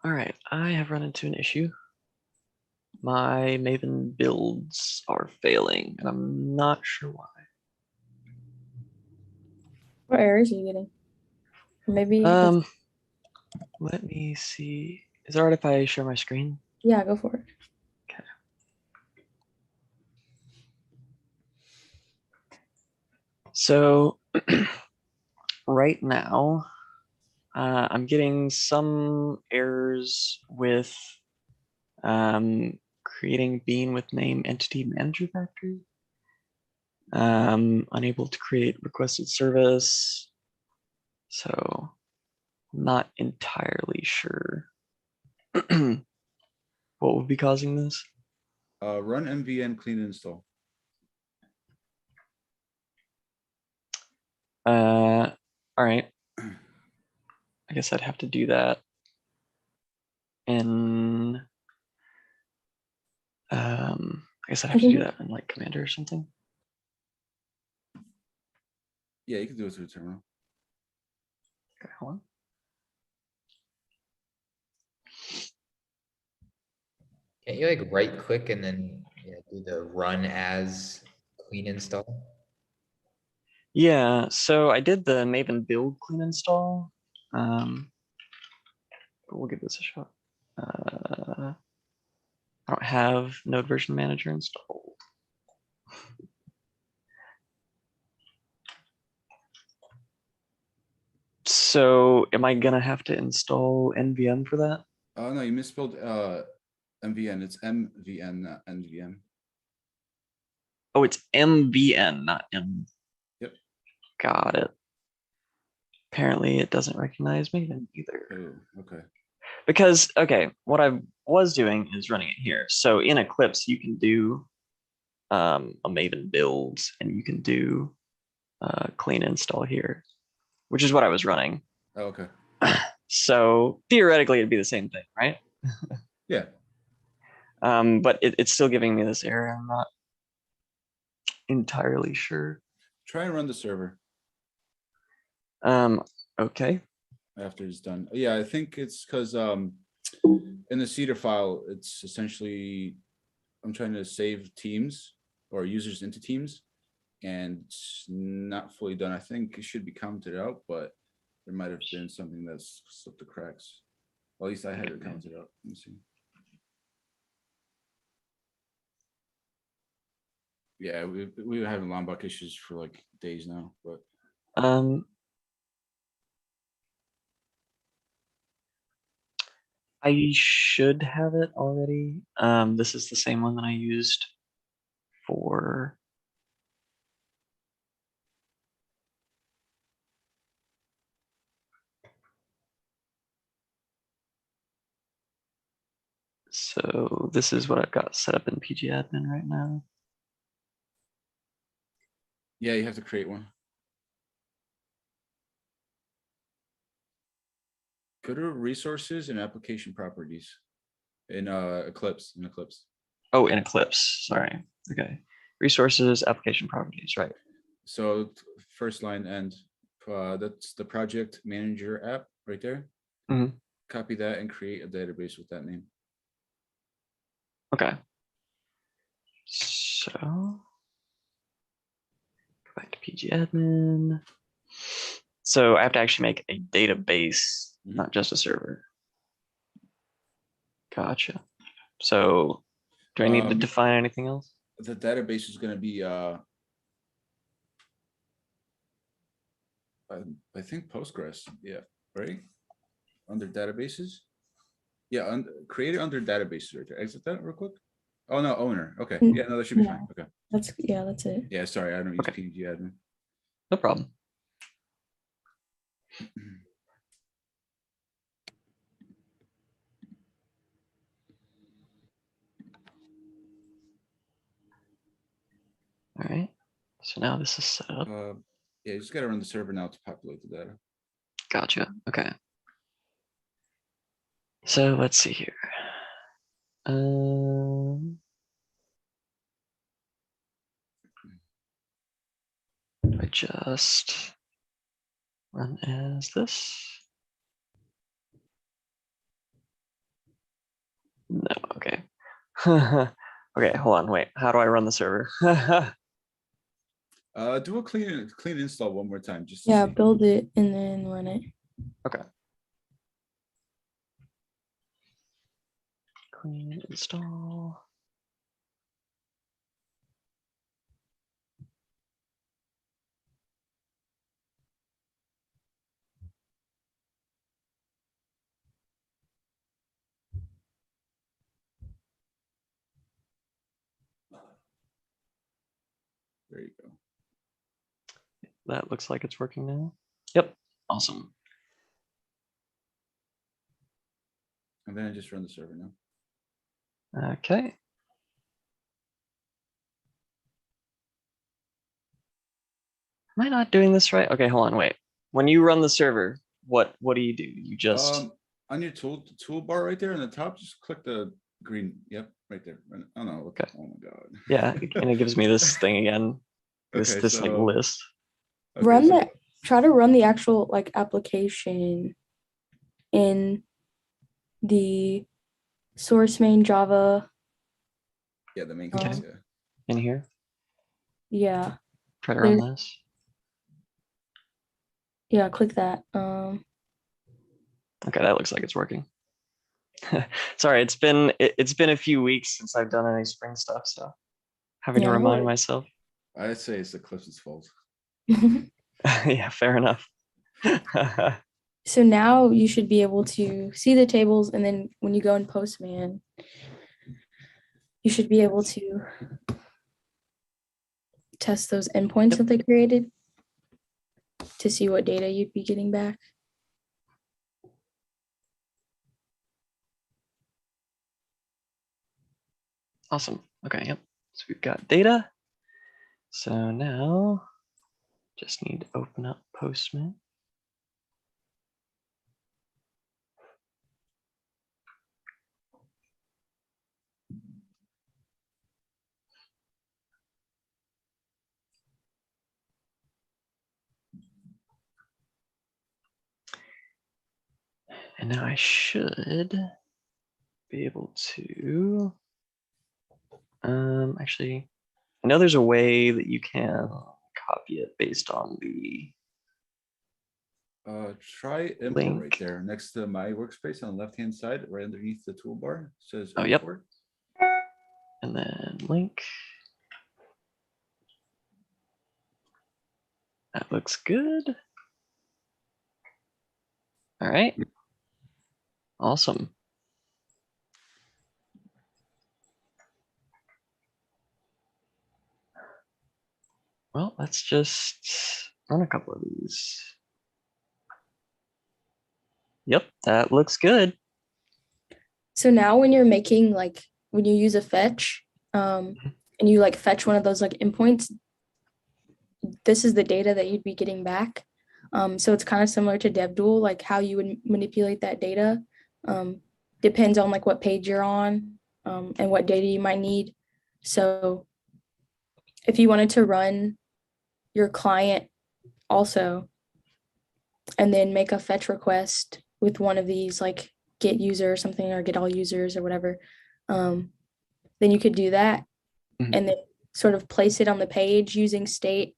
All right, I have run into an issue. My Maven builds are failing, and I'm not sure why. What errors are you getting? Maybe. Let me see. Is it alright if I share my screen? Yeah, go for it. Okay. So right now, I'm getting some errors with creating bean with name entity manager factory. Unable to create requested service. So I'm not entirely sure what would be causing this. Run MVN clean install. All right. I guess I'd have to do that in I guess I'd have to do that in like Commander or something. Yeah, you can do it through terminal. Okay, hold on. Can't you like right click and then do the run as clean install? Yeah, so I did the Maven build clean install. But we'll give this a shot. I don't have node version manager installed. So am I gonna have to install NVM for that? Oh no, you misspelled MVN. It's MVN, not NVM. Oh, it's MVN, not M. Yep. Got it. Apparently it doesn't recognize Maven either. Oh, okay. Because, okay, what I was doing is running it here. So in Eclipse, you can do a Maven build and you can do clean install here, which is what I was running. Oh, okay. So theoretically, it'd be the same thing, right? Yeah. But it's still giving me this error. I'm not entirely sure. Try and run the server Okay. after it's done. Yeah, I think it's because in the Cedar file, it's essentially I'm trying to save teams or users into teams, and it's not fully done. I think it should be counted out, but there might have been something that's slipped the cracks. Well, at least I had it counted out. Let me see. Yeah, we were having Lombok issues for like days now, but I should have it already. This is the same one that I used for so this is what I've got set up in pgAdmin right now. yeah, you have to create one. Go to resources and application properties in Eclipse. Oh, in Eclipse. Sorry. Okay. Resources, application properties. Right. So first line and that's the project manager app right there. Mm-hmm. Copy that and create a database with that name. Okay. So go back to pgAdmin. So I have to actually make a database, not just a server. Gotcha. So do I need to define anything else? The database is going to be I think Postgres. Yeah, right. Under databases. Yeah, create it under databases right there. Exit that real quick. Oh no, owner. Okay. Yeah, no, that should be fine. Okay. That's it. Yeah, sorry, I don't use pgAdmin. No problem. All right. So now this is set up. Yeah, you just got to run the server now to populate the data. Gotcha. Okay. So let's see here. I just run as this. No, okay. Okay, hold on, wait. How do I run the server? Do a clean install one more time, just to Yeah, see. build it and then run it. Okay. Clean install. There you go. That looks like it's working now. Yep, awesome. And then I just run the server now. Okay. Am I not doing this right? Okay, hold on, wait. When you run the server, what do? You just On your toolbar right there in the top, just click the green. Yep, right there. Oh no. Okay. Oh my god. yeah, and it gives me this thing again. This Okay, this like so- list. Okay, Run so- the try to run the actual like application in the source main Java. Yeah, the main Okay. class. Yeah. In here. Yeah. Try to run There's- this. Yeah, click that. Okay, that looks like it's working. Sorry, it's been a few weeks since I've done any spring stuff, so having to Yeah, no remind worries. myself. I'd say it's Eclipse's fault. Yeah, fair enough. So now you should be able to see the tables, and then when you go in Postman, you should be able to test those endpoints that they created to see what data you'd be getting back. Awesome. Okay, yep. So we've got data. So now just need to open up Postman. And now I should be able to actually, I know there's a way that you can copy it based on the Try import Link. right there next to my workspace on the left-hand side, right underneath the toolbar. It says Oh, yep. import. and then link. That looks good. All right. Awesome. Well, let's just run a couple of these. Yep, that looks good. So now when you're making like when you use a fetch, and you like fetch one of those like endpoints, this is the data that you'd be getting back. So it's kind of similar to DevDuel, like how you would manipulate that data. Depends on like what page you're on, and what data you might need. So if you wanted to run your client also, and then make a fetch request with one of these, like get user or something, or get all users or whatever, then you could do that. Mhm. And then sort of place it on the page using state,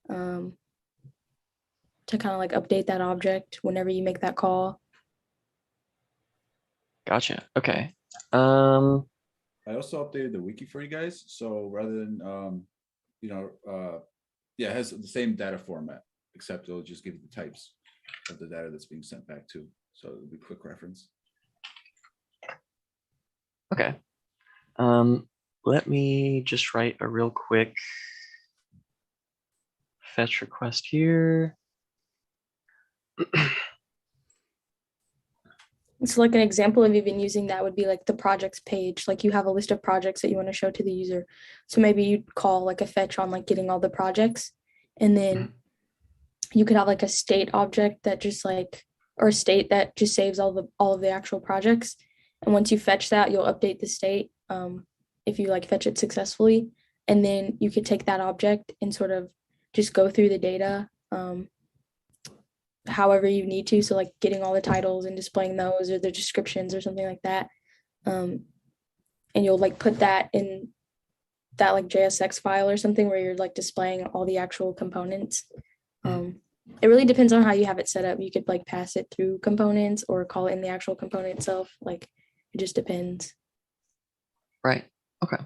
to kind of like update that object whenever you make that call. Gotcha. Okay. I also updated the wiki for you guys. So rather than, yeah, it has the same data format, except it'll just give you the types of the data that's being sent back to. So it'll be quick reference. Okay. Let me just write a real quick fetch request here. So like an example of even using that would be like the projects page. Like you have a list of projects that you want to show to the user. So maybe you'd call like a fetch on like getting all the projects, and then you could have like a state object that just like, or a state that just saves all of the actual projects. And once you fetch that, you'll update the state, if you like fetch it successfully. And then you could take that object and sort of just go through the data, however you need to. So like getting all the titles and displaying those, or the descriptions or something like that. and you'll like put that in that like JSX file or something where you're like displaying all the actual components. It really depends on how you have it set up. You could like pass it through components or call it in the actual component itself. Like it just depends. Right. Okay.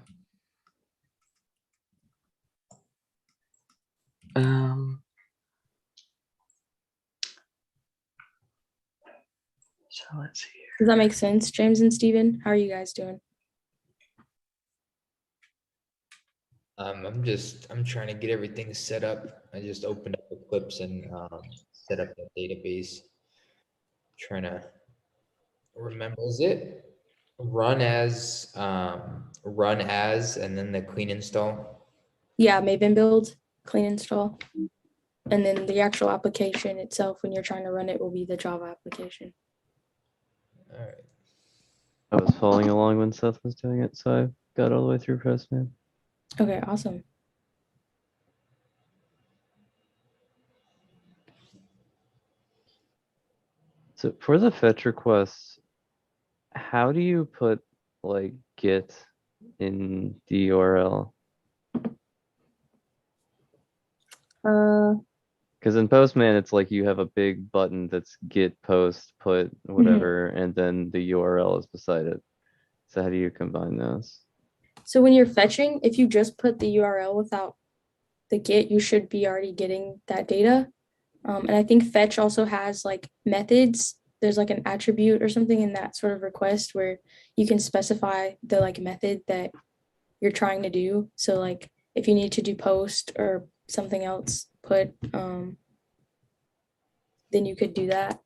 So let's see here. Does that make sense, James and Steven? How are you guys doing? I'm trying to get everything set up. I just opened up Eclipse and set up the database. Trying to remember, is it run as, and then the clean install? Yeah, Maven build, clean install. And then the actual application itself, when you're trying to run it, will be the Java application. All right. I was following along when Seth was doing it, so I got all the way through Postman. Okay, awesome. So for the fetch requests, how do you put like git in the URL? Because in Postman, it's like you have a big button that's git post put whatever, and then the URL is beside it. So how do you combine those? So when you're fetching, if you just put the URL without the get, you should be already getting that data. And I think fetch also has like methods. There's like an attribute or something in that sort of request where you can specify the like method that you're trying to do. So like if you need to do post or something else, put then you could do that.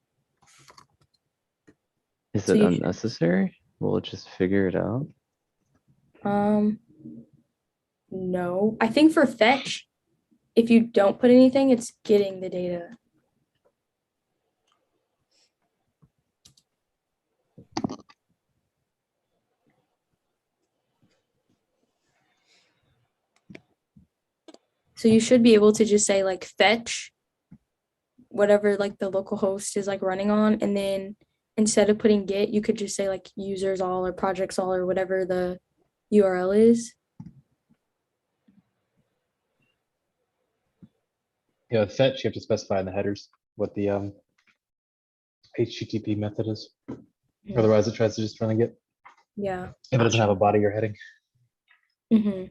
Is So it you should- unnecessary? Will it just figure it out? No, I think for fetch, if you don't put anything, it's getting the data. So you should be able to just say like fetch whatever like the local host is like running on, and then instead of putting get, you could just say like users all or projects all or whatever the URL is. Yeah, with fetch, you have to specify in the headers what the HTTP method is. Mhm. Otherwise, it tries to just run a get Yeah. if it doesn't have a body or heading. Mm-hmm.